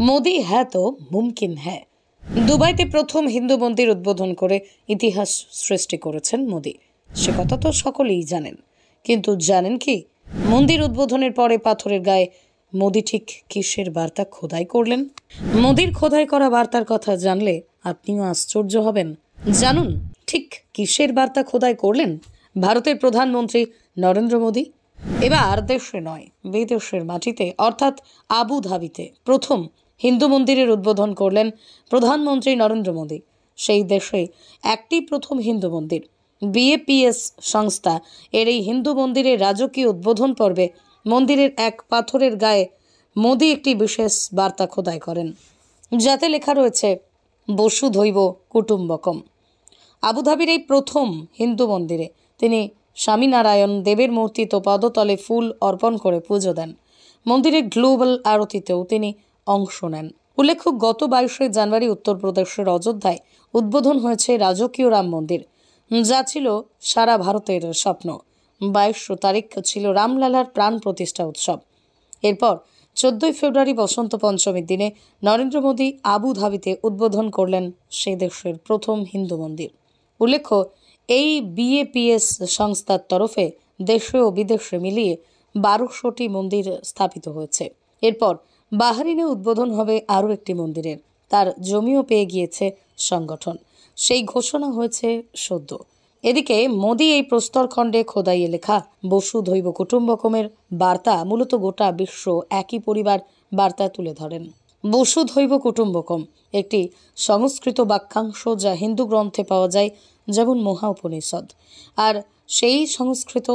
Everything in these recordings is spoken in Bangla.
মোদি হ্যাঁ তো মুমকিন হ্যাঁ। দুবাইতে প্রথম হিন্দু মন্দির উদ্বোধন করে ইতিহাস সৃষ্টি করেছেন মোদি। সে কথা তো সকলেই জানেন, কিন্তু জানেন কি মন্দির উদ্বোধনের পরে পাথরের গায়ে মোদি ঠিক কিসের বার্তা খোদাই করলেন? মোদির খোদাই করা বার্তার কথা জানলে আপনিও আশ্চর্য হবেন। জানুন ঠিক কিসের বার্তা খোদাই করলেন ভারতের প্রধানমন্ত্রী নরেন্দ্র মোদি। এবার দেশে নয়, বিদেশের মাটিতে অর্থাৎ আবুধাবিতে প্রথম হিন্দু মন্দিরের উদ্বোধন করলেন প্রধানমন্ত্রী নরেন্দ্র মোদি। সেই দেশে একটি প্রথম হিন্দু মন্দির। বিএপিএস সংস্থা এর এই হিন্দু মন্দিরের রাজকীয় উদ্বোধন পর্বে মন্দিরের এক পাথরের গায়ে মোদি একটি বিশেষ বার্তা খোদাই করেন, যাতে লেখা রয়েছে বসুধৈব কুটুম্বকম। আবুধাবির এই প্রথম হিন্দু মন্দিরে তিনি স্বামীনারায়ণ দেবের মূর্তিত পদতলে ফুল অর্পণ করে পুজো দেন। মন্দিরের গ্লোবাল আরতিতেও তিনি অংশ নেন। উল্লেখ্য, গত 22শে জানুয়ারি উত্তরপ্রদেশের অযোধ্যায় উদ্বোধন হয়েছে রাজকীয় রাম মন্দির, যা ছিল সারা ভারতের স্বপ্ন। 22 তারিখ ছিল রামলালার প্রাণ প্রতিষ্ঠা উৎসব। এরপর 14 ফেব্রুয়ারি বসন্ত পঞ্চমীর দিনে নরেন্দ্র মোদী আবুধাবিতে উদ্বোধন করলেন সে দেশের প্রথম হিন্দু মন্দির। উল্লেখ্য, এই বিএপিএস সংস্থার তরফে দেশে ও বিদেশে মিলিয়ে 1200টি মন্দির স্থাপিত হয়েছে। এরপর বাহরিনে উদ্বোধন হবে আরও একটি মন্দিরের। তার জমিও পেয়ে গিয়েছে সংগঠন। সেই ঘোষণা হয়েছে সদ্য। এদিকে মোদি এই প্রস্তরখণ্ডে খোদাইয়ে লেখা বসুধৈব কুটুম্বকমের বার্তা মূলত গোটা বিশ্ব একই পরিবার বার্তা তুলে ধরেন। বসুধৈব কুটুম্বকম একটি সংস্কৃত বাক্যাংশ যা হিন্দু গ্রন্থে পাওয়া যায়, যেমন মহা উপনিষদ। আর সেই সংস্কৃত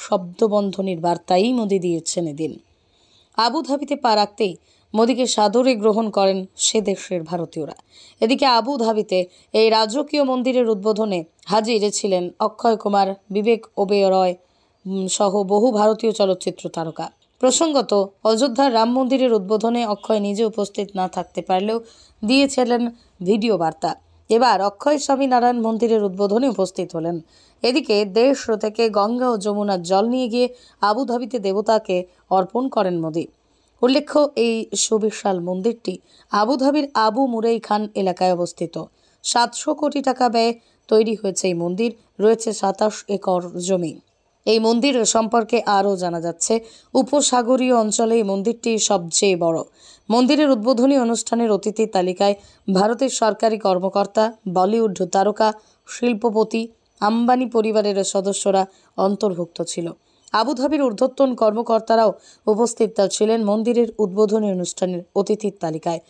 শব্দবন্ধনীর বার্তাই মোদি দিয়েছেন এদিন। আবুধাবিতে পা রাখতেই মোদিকে সাদরে গ্রহণ করেন সে দেশের ভারতীয়রা। এদিকে আবুধাবিতে এই রাজকীয় মন্দিরের উদ্বোধনে হাজির ছিলেন অক্ষয় কুমার, বিবেক ওবেরয় সহ বহু ভারতীয় চলচ্চিত্র তারকা। প্রসঙ্গত, অযোধ্যার রাম মন্দিরের উদ্বোধনে অক্ষয় নিজে উপস্থিত না থাকতে পারলেও দিয়েছিলেন ভিডিও বার্তা। এবার অক্ষয় স্বামীনারায়ণ মন্দিরের উদ্বোধনে উপস্থিত হলেন। এদিকে দেশ থেকে গঙ্গা ও যমুনার জল নিয়ে গিয়ে আবুধাবিতে দেবতাকে অর্পণ করেন মোদি। উল্লেখ্য, এই সুবিশাল মন্দিরটি আবুধাবির আবু মুরাই খান এলাকায় অবস্থিত। 700 কোটি টাকা ব্যয়ে তৈরি হয়েছে এই মন্দির। রয়েছে 27 একর জমি। এই মন্দির সম্পর্কে আরও জানা যাচ্ছে, উপসাগরীয় অঞ্চলে এই মন্দিরটি সবচেয়ে বড়। মন্দিরের উদ্বোধনী অনুষ্ঠানের অতিথির তালিকায় ভারতের সরকারি কর্মকর্তা, বলিউড তারকা, শিল্পপতি, আম্বানি পরিবারের সদস্যরা অন্তর্ভুক্ত ছিল। আবুধাবির ঊর্ধ্বতন কর্মকর্তারাও উপস্থিত ছিলেন মন্দিরের উদ্বোধনী অনুষ্ঠানের অতিথির তালিকায়।